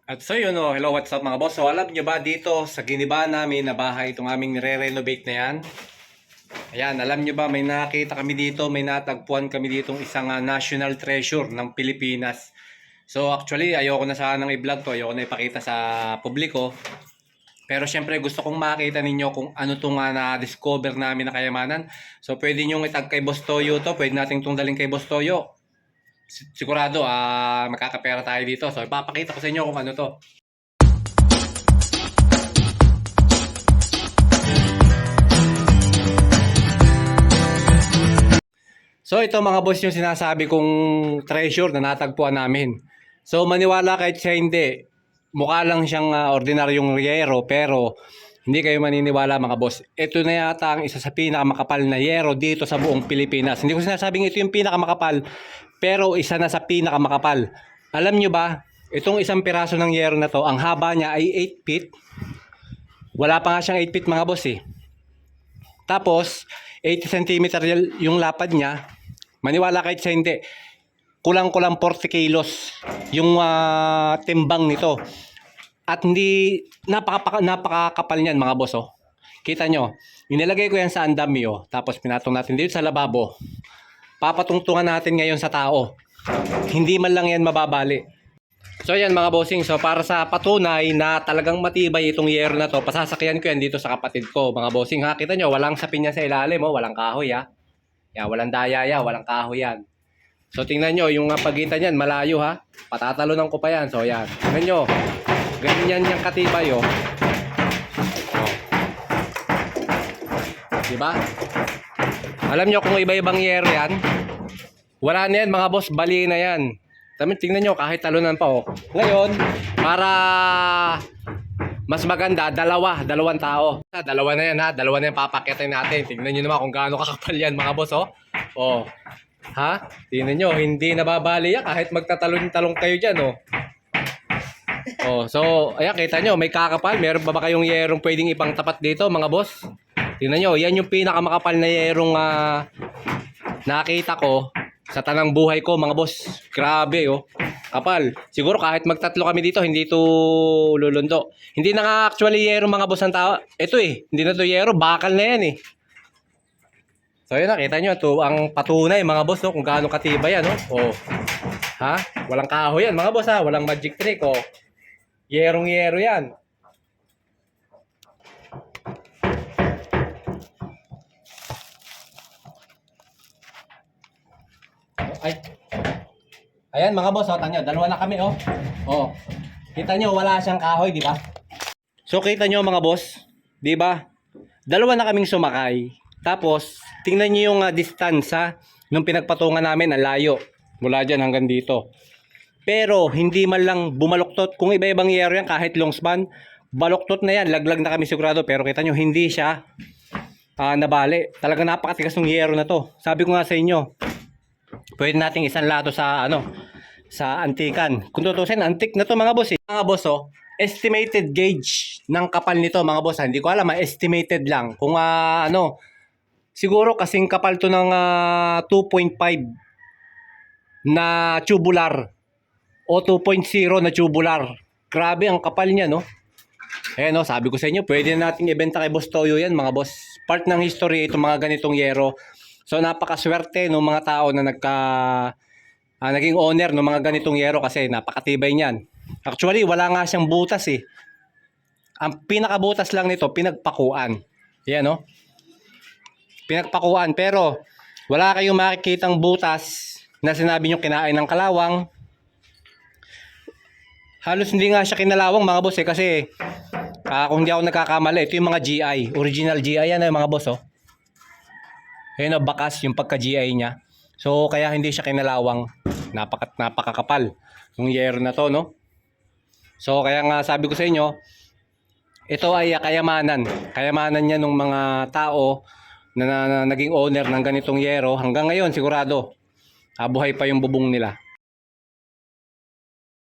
At so yun, hello, what's up mga boss? So alam nyo ba dito sa giniba namin na bahay, itong aming nire-renovate na yan? Ayan, alam nyo ba may nakita kami dito, may natagpuan kami ditong isang national treasure ng Pilipinas. So actually, ayoko na sanang i-vlog to, ayoko na ipakita sa publiko. Pero syempre gusto kong makita ninyo kung ano itong na-discover namin na kayamanan. So pwede nyo itag kay Boss Toyo to, pwede nating tungdaling kay Boss Toyo. Sigurado makakapera tayo dito. So ipapakita ko sa inyo kung ano to. So ito mga boss yung sinasabi kong treasure na natagpuan namin. So maniwala kahit siya hindi, mukha lang siyang ordinaryong yero pero hindi kayo maniniwala mga boss. Ito na yata ang isa sa pinakamakapal na yero dito sa buong Pilipinas. Hindi ko sinasabing ito yung pinakamakapal, pero isa na sa pinakamakapal. Alam nyo ba, itong isang piraso ng yero na to, ang haba niya ay 8 feet. Wala pa nga siyang 8 feet mga boss eh. Tapos, 80 cm yung lapad niya. Maniwala kahit sa hindi, kulang-kulang 40 kilos yung timbang nito. At hindi, napakakapal niyan mga boss oh. Kita nyo, inilagay ko yan sa andamyo, tapos pinatong natin dito sa lababo. Papatungtungan natin ngayon sa tao. Hindi man lang yan mababali. So yan mga bossing, so para sa patunay na talagang matibay itong yero na to, pasasakyan ko yan dito sa kapatid ko mga bossing ha. Kita nyo, walang sapin yan sa ilalim oh, walang kahoy ha. Yan, walang dayaya, walang kahoy yan. So tingnan nyo, yung pagitan yan malayo ha. Patatalunan ko pa yan. So yan, tingnan nyo, ganyan yung katibay oh. Diba? Alam nyo kung iba-ibang yero yan, wala na yan mga boss, bali na yan. Tingnan nyo, kahit talunan pa oh. Ngayon, para mas maganda, dalawang tao. Dalawa na yan ha, dalawa na yan papakitin natin. Tingnan nyo naman kung gaano kakapal yan mga boss oh. Oh. Ha? Tingnan nyo, hindi nababali yan kahit magtatalon-talong kayo dyan oh. Oh, so, ayan, kita nyo, may kakapal. Meron ba kayong yerong pwedeng ipang tapat dito mga boss? Tingnan nyo, yan yung pinakamakapal na yerong nakita ko sa tanang buhay ko mga boss. Grabe oh, kapal. Siguro kahit magtatlo kami dito, hindi to lulundo. Hindi na nga actually yero mga boss ang tao. Ito eh, hindi na to yero, bakal na yan eh. So yun, nakita nyo, ito ang patunay mga boss, no, kung gaano katibay yan. Oh. Ha? Walang kahoy yan mga boss ha, walang magic trick. Oh. Yerong yero yan. Ay. Ayan mga boss, oh, tanyo, dalawa na kami oh. Oh. Kita nyo, wala siyang kahoy, di ba? So kita nyo mga boss, di ba? Dalawa na kaming sumakay. Tapos, tingnan nyo yung distansa nung pinagpatungan namin, ang layo. Mula dyan hanggang dito. Pero, hindi man lang bumaluktot. Kung iba-ibang yero yan, kahit long span, baluktot na yan. Laglag na kami sigurado. Pero kita nyo, hindi siya nabali. Talagang napakatigas ng yero na to. Sabi ko nga sa inyo, pwede nating isang lato sa, sa antikan. Kung tutusin, antik na to mga boss eh. Mga boss oh, estimated gauge ng kapal nito mga boss. Hindi ko alam, estimated lang. Kung siguro kasing kapal to ng 2.5 na tubular o 2.0 na tubular. Grabe ang kapal niya no. Ayan no, sabi ko sa inyo, pwede nating ibenta kay Boss Toyo yan mga boss. Part ng history itong mga ganitong yero. So napakaswerte ng mga tao na naging owner ng mga ganitong yero kasi napakatibay niyan. Actually, wala nga siyang butas eh. Ang pinakabutas lang nito, pinagpakuan. Yan no. Pinagpakuan pero wala kayong makikitang butas na sinabi nyo kinain ng kalawang. Halos hindi nga siya kinalawang mga boss eh kasi kung hindi ako nagkakamali, ito yung mga GI, original GI yan mga boss oh. Ayun oh, bakas yung pagka-GI niya. So kaya hindi siya kinalawang. Napakakapal yung yero na to no. So kaya nga sabi ko sa inyo, ito ay kayamanan. Kayamanan niya ng mga tao na naging owner ng ganitong yero. Hanggang ngayon sigurado buhay pa yung bubong nila.